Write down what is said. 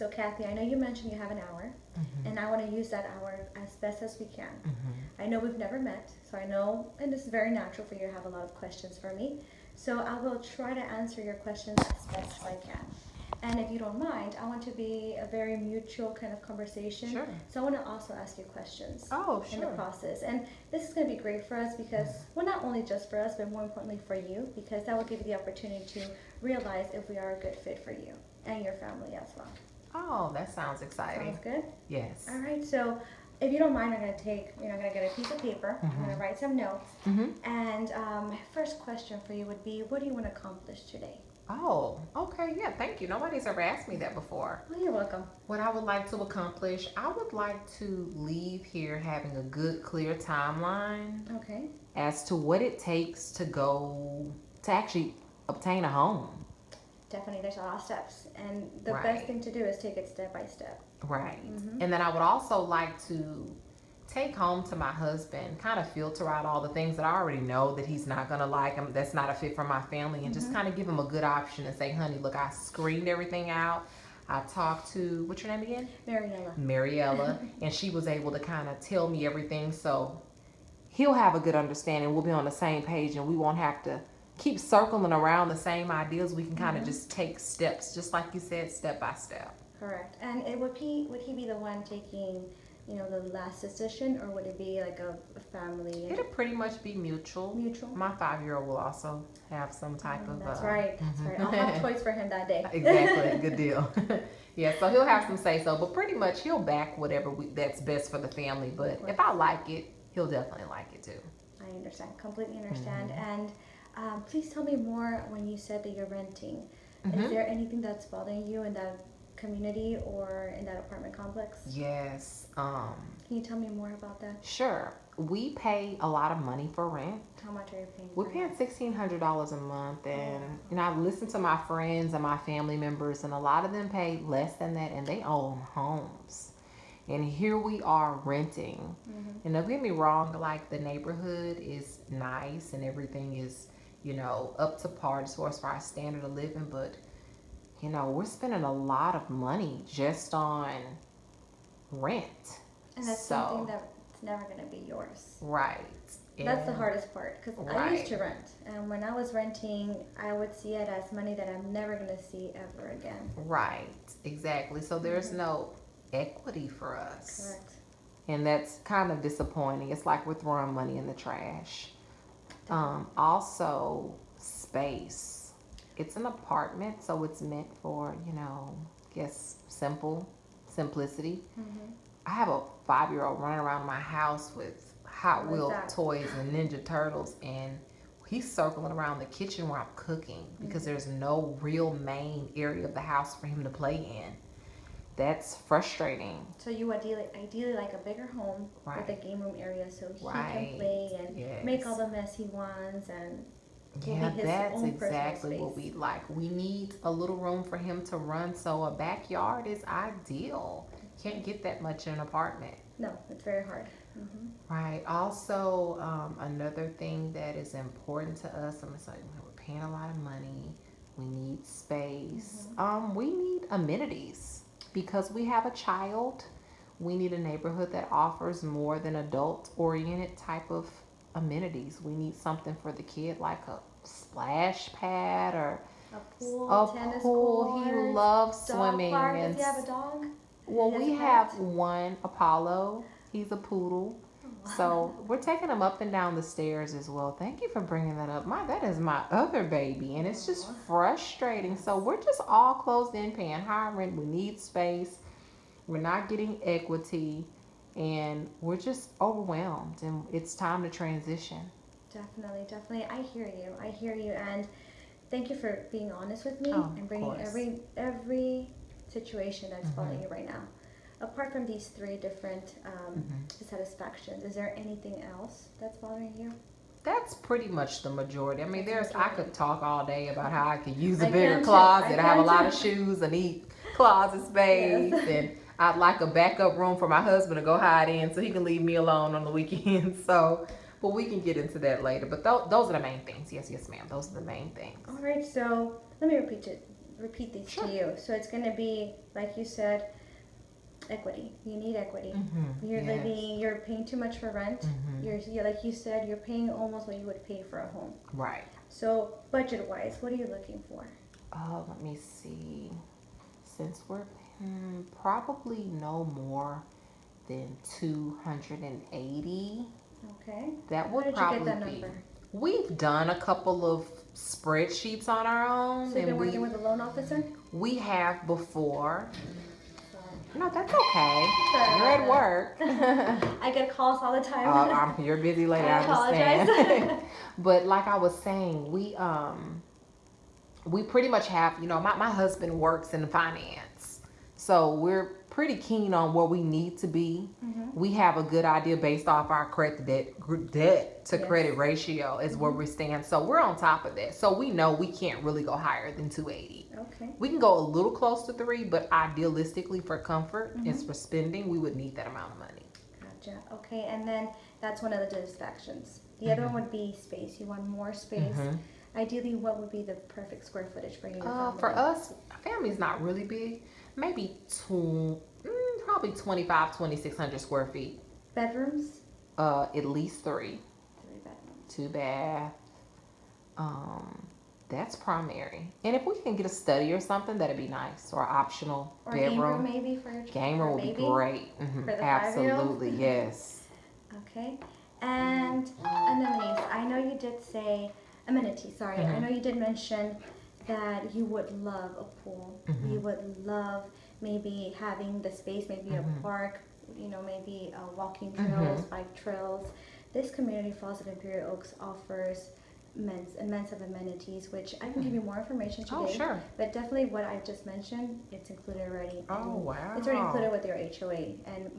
So, Kathy, I know you mentioned you have an hour, and I want to use that hour as best as we can. I know we've never met, so I know, and this is very natural for you to have a lot of questions for me. So, I will try to answer your questions as best as I can. And if you don't mind, I want to be a very mutual kind of conversation. Sure. So I want to also ask you questions Oh, in the sure. process. And this is going to be great for us because, well, not only just for us, but more importantly for you, because that will give you the opportunity to realize if we are a good fit for you and your family as well. Oh, that sounds exciting. Sounds good? Yes. All right. So if you don't mind, I'm going to take, I'm going to get a piece of paper. I'm going to write some notes. And my first question for you would be, what do you want to accomplish today? Oh, okay. Yeah, thank you. Nobody's ever asked me that before. Well, you're welcome. What I would like to accomplish, I would like to leave here having a good, clear timeline Okay. as to what it takes to go to actually obtain a home. Definitely, there's a lot of steps. And the best Right. thing to do is take it step by step. Right. And then I would also like to take home to my husband, kind of filter out all the things that I already know that he's not gonna like, that's not a fit for my family, and just kind of give him a good option and say, honey, look, I screened everything out. I talked to, what's your name again? Mariela. Mariela, and she was able to kind of tell me everything, so he'll have a good understanding. We'll be on the same page, and we won't have to keep circling around the same ideas. We can kind of just take steps, just like you said, step by step. Correct. And would he be the one taking, the last decision, or would it be like a family? It'll pretty much be mutual. Mutual. My 5-year-old will also have some type of. That's right. That's right. I'll have toys for him that day. Exactly. Good deal. Yeah. So he'll have some say so, but pretty much he'll back whatever that's best for the family. But if I like it, he'll definitely like it too. I understand. Completely understand. And please tell me more when you said that you're renting. Is there anything that's bothering you in that community or in that apartment complex? Yes. Can you tell me more about that? Sure. We pay a lot of money for rent. How much are you paying? We're paying $1,600 a month, and I've listened to my friends and my family members, and a lot of them pay less than that, and they own homes. And here we are renting. And don't get me wrong, like the neighborhood is nice and everything is, up to par as far as our standard of living, but we're spending a lot of money just on rent. And that's something that's never going to be yours. Right. That's the hardest part, because I Right. used to rent, and when I was renting, I would see it as money that I'm never going to see ever again. Right. Exactly. So there's no equity for us. Correct. And that's kind of disappointing. It's like we're throwing money in the trash. Also, space. It's an apartment, so it's meant for, simplicity. I have a 5-year-old running around my house with Hot What is Wheel that? toys and Ninja Turtles, and he's circling around the kitchen where I'm cooking because there's no real main area of the house for him to play in. That's frustrating. So you ideally like a bigger home Right. with a game room area, so he Right. can play and Yes. make all the mess he wants, and Yeah, his that's own personal exactly what space. we like. We need a little room for him to run, so a backyard is ideal. Can't get that much in an apartment. No, it's very hard. Right. Also, another thing that is important to us, I'm gonna say, we're paying a lot of money. We need space. We need amenities because we have a child. We need a neighborhood that offers more than adult-oriented type of amenities. We need something for the kid, like a splash pad or A pool, a tennis pool. court, He loves dog swimming, park. and Does he have a dog? well, He has we a have pet? one Apollo. He's a poodle. So we're taking him up and down the stairs as well. Thank you for bringing that up. That is my other baby, and it's just frustrating. So we're just all closed in, paying high rent. We need space. We're not getting equity, and we're just overwhelmed. And it's time to transition. Definitely, definitely. I hear you, and thank you for being honest with me Oh, and of bringing course. every situation that's bothering you right now. Apart from these three different dissatisfactions, is there anything else that's bothering you? That's pretty much the majority. I mean, That's the I could talk all day about how I could use a I bigger can too. closet. I have a can lot too. of shoes. I need closet space, Yes. and I'd like a backup room for my husband to go hide in, so he can leave me alone on the weekends. So, but we can get into that later. But those are the main things. Yes, ma'am. Those are the main things. All right, so let me repeat these Sure. to you. So it's going to be, like you said, equity. You need equity. You're Yes. living. You're paying too much for rent. You're like you said. You're paying almost what you would pay for a home. Right. So budget-wise, what are you looking for? Let me see. Since we're probably no more than 280. Okay. That How would did you probably get that be. number? We've done a couple of spreadsheets on our own, So you've been and working with a loan officer? we have before. Sorry. No, that's okay. Sorry You're at about work. I get calls all the time. You're a busy lady. I I understand. apologize. But like I was saying, we pretty much have. My husband works in finance, so we're pretty keen on where we need to be. We have a good idea based off our debt to Yes. credit ratio is where we stand. So we're on top of that. So we know we can't really go higher than 280. Okay. We can go a little close to 3, but idealistically for comfort and for spending, we would need that amount of money. Gotcha. Okay, and then that's one of the distractions. The other one would be space. You want more space. Ideally, what would be the perfect square footage for you and your family? For us, our family's not really big. Maybe probably 2,600 square feet. Bedrooms? At least 3. 3 bedrooms. 2 bath. That's primary. And if we can get a study or something, that'd be nice. Or optional Or bedroom. game room maybe for your child? Game room would be great. For the 5-year-old? Absolutely, yes. Okay. And amenities. I know you did say amenities. Sorry, I know you did mention that you would love a pool. You would love maybe having the space, maybe a park. Maybe walking trails, bike trails. This community, Falls of Imperial Oaks, offers immense of amenities, which I can give you more information today. Oh, sure. But definitely what I just mentioned, it's included already. Oh, wow. It's already included with your HOA. And